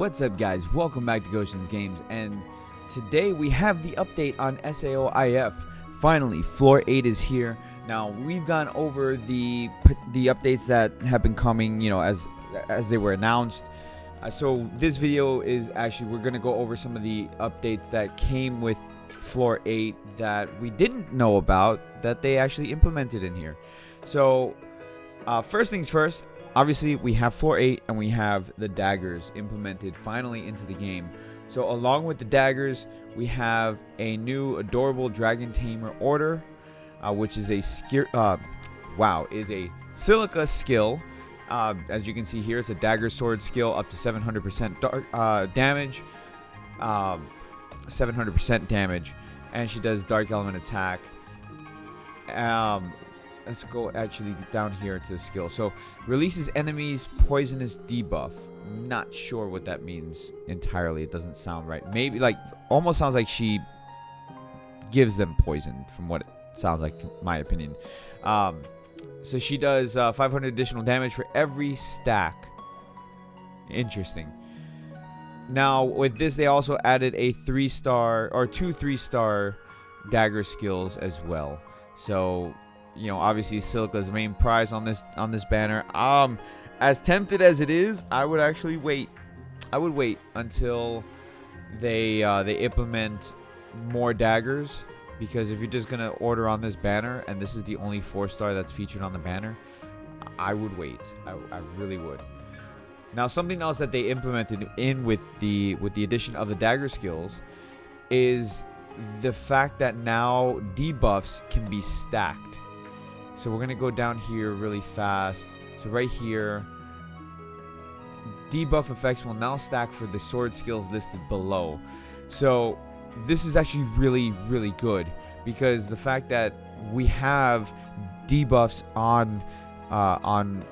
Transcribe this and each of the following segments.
What's up, guys? Welcome back to Gotians Games, and today we have the update on SAOIF. Finally, Floor 8 is here. Now, we've gone over the updates that have been coming, as they were announced. So this video is actually, we're going to go over some of the updates that came with Floor 8 that we didn't know about, that they actually implemented in here. So, first things first. Obviously, we have Floor 8 and we have the daggers implemented finally into the game. So along with the daggers, we have a new adorable dragon tamer order, which is a silica skill. As you can see here, it's a dagger sword skill up to 700% damage. 700% damage, and she does dark element attack. Let's go actually down here to the skill. So releases enemies poisonous debuff. Not sure what that means entirely. It doesn't sound right. Maybe almost sounds like she gives them poison, from what it sounds like, in my opinion. So she does 500 additional damage for every stack. Interesting. Now with this, they also added a 3-star or 2 3-star dagger skills as well. So obviously Silica is the main prize on this banner. As tempted as it is, I would actually wait. I would wait until they implement more daggers, because if you're just gonna order on this banner and this is the only 4-star that's featured on the banner, I would wait. I really would. Now, something else that they implemented in with the addition of the dagger skills is the fact that now debuffs can be stacked. So we're going to go down here really fast. So right here, debuff effects will now stack for the sword skills listed below. So this is actually really, really good, because the fact that we have debuffs on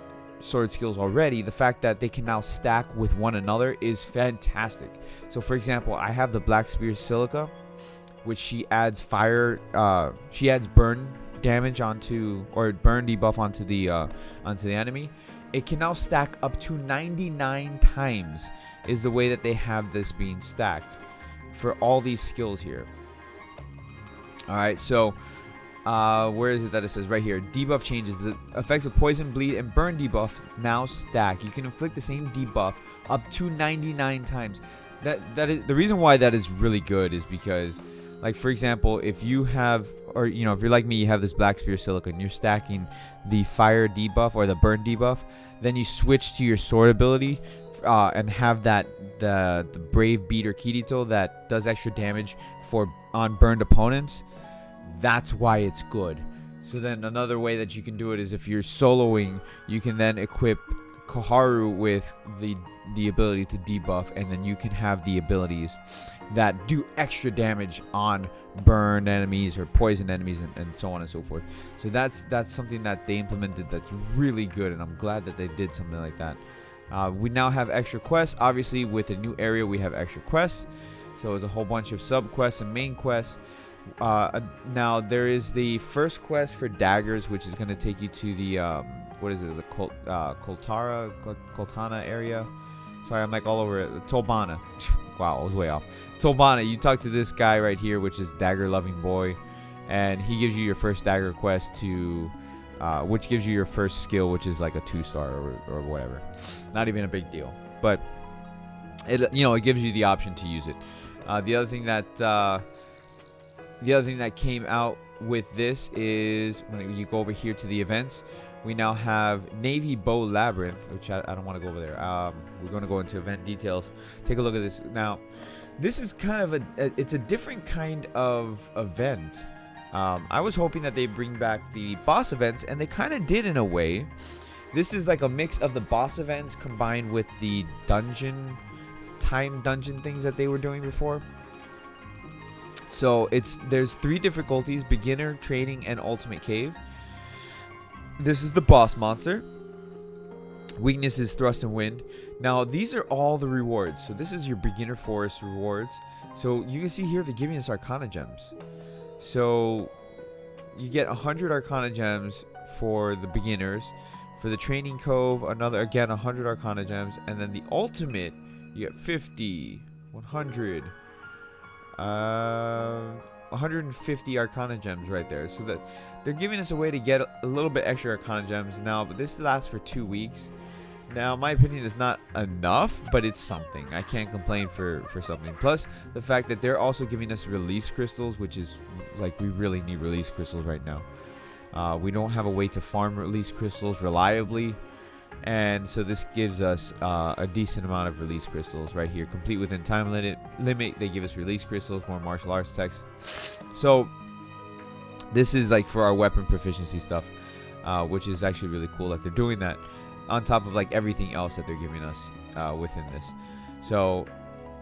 sword skills already, the fact that they can now stack with one another is fantastic. So for example, I have the Black Spear Silica, which she adds she adds burn damage onto, or burn debuff onto the enemy. It can now stack up to 99 times is the way that they have this being stacked for all these skills here. Alright, so where is it that it says right here? Debuff changes. The effects of poison, bleed, and burn debuff now stack. You can inflict the same debuff up to 99 times. That is the reason why that is really good, is because, like, for example, if you have, or if you're like me, you have this Black Spear Silica and you're stacking the fire debuff or the burn debuff, then you switch to your sword ability and have the Brave Beater Kirito that does extra damage on burned opponents. That's why it's good. So then another way that you can do it is, if you're soloing, you can then equip Koharu with the ability to debuff, and then you can have the abilities that do extra damage on burned enemies or poisoned enemies, and so on and so forth. So that's something that they implemented that's really good, and I'm glad that they did something like that. We now have extra quests. Obviously, with a new area, we have extra quests. So it's a whole bunch of sub quests and main quests. Now there is the first quest for daggers, which is going to take you to the the Koltana area. Sorry, I'm like all over it. Tolbana. Wow, I was way off. Tolbana, you talk to this guy right here, which is Dagger Loving Boy, and he gives you your first dagger quest which gives you your first skill, which is like a 2-star or whatever. Not even a big deal, but it gives you the option to use it. The other thing that came out with this is, when you go over here to the events, we now have Navy Bow Labyrinth, which I don't want to go over there. We're going to go into event details. Take a look at this. Now, this is kind of it's a different kind of event. I was hoping that they bring back the boss events, and they kind of did in a way. This is like a mix of the boss events combined with the dungeon things that they were doing before. So there's 3 difficulties: beginner, training, and ultimate cave. This is the boss monster. Weakness is thrust and wind. Now these are all the rewards. So this is your beginner forest rewards. So you can see here they're giving us Arcana gems. So you get 100 Arcana gems for the beginners. For the training cove, another, again, 100 Arcana gems. And then the ultimate You get 50, 100, 150 Arcana gems right there. So that they're giving us a way to get a little bit extra Arcana gems now, but this lasts for 2 weeks. Now, my opinion is not enough, but it's something. I can't complain for something. Plus, the fact that they're also giving us release crystals, which is, like, we really need release crystals right now. We don't have a way to farm release crystals reliably. And so this gives us a decent amount of release crystals right here. Complete within time limit. They give us release crystals, more martial arts text. So this is like for our weapon proficiency stuff, which is actually really cool that they're doing that on top of like everything else that they're giving us within this. So,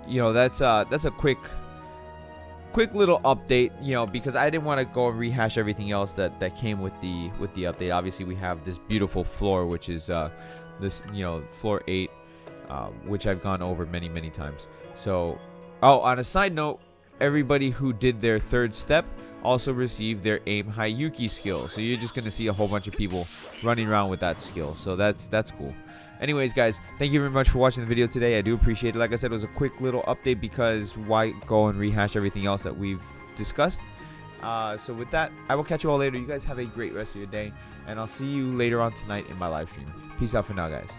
you know, that's a quick little update, you know, because I didn't want to go and rehash everything else that came with the update. Obviously, we have this beautiful floor, which is this, you know, floor 8, which I've gone over many times. So, oh, on a side note, everybody who did their 3rd step also received their aim high yuuki skill. So you're just gonna see a whole bunch of people running around with that skill. So that's cool. Anyways, guys, thank you very much for watching the video today. I do appreciate it. Like I said, it was a quick little update because why go and rehash everything else that we've discussed. So with that, I will catch you all later. You guys have a great rest of your day, and I'll see you later on tonight in my live stream. Peace out for now, guys.